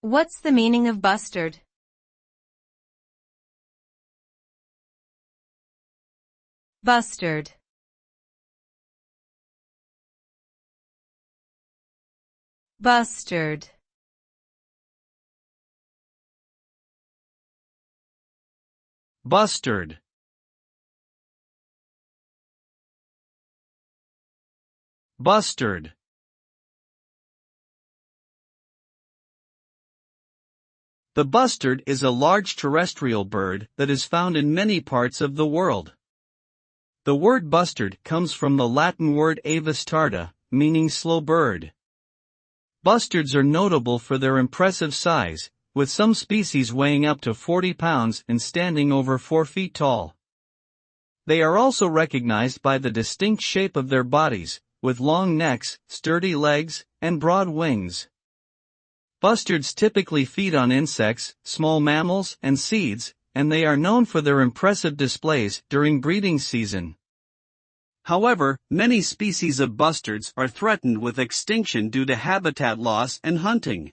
What's the meaning of bustard? Bustard. Bustard. Bustard. Bustard. The bustard is a large terrestrial bird that is found in many parts of the world. The word bustard comes from the Latin word avis tarda, meaning slow bird. Bustards are notable for their impressive size, with some species weighing up to 40 pounds and standing over 4 feet tall. They are also recognized by the distinct shape of their bodies, with long necks, sturdy legs, and broad wings. Bustards typically feed on insects, small mammals, and seeds, and they are known for their impressive displays during breeding season. However, many species of bustards are threatened with extinction due to habitat loss and hunting.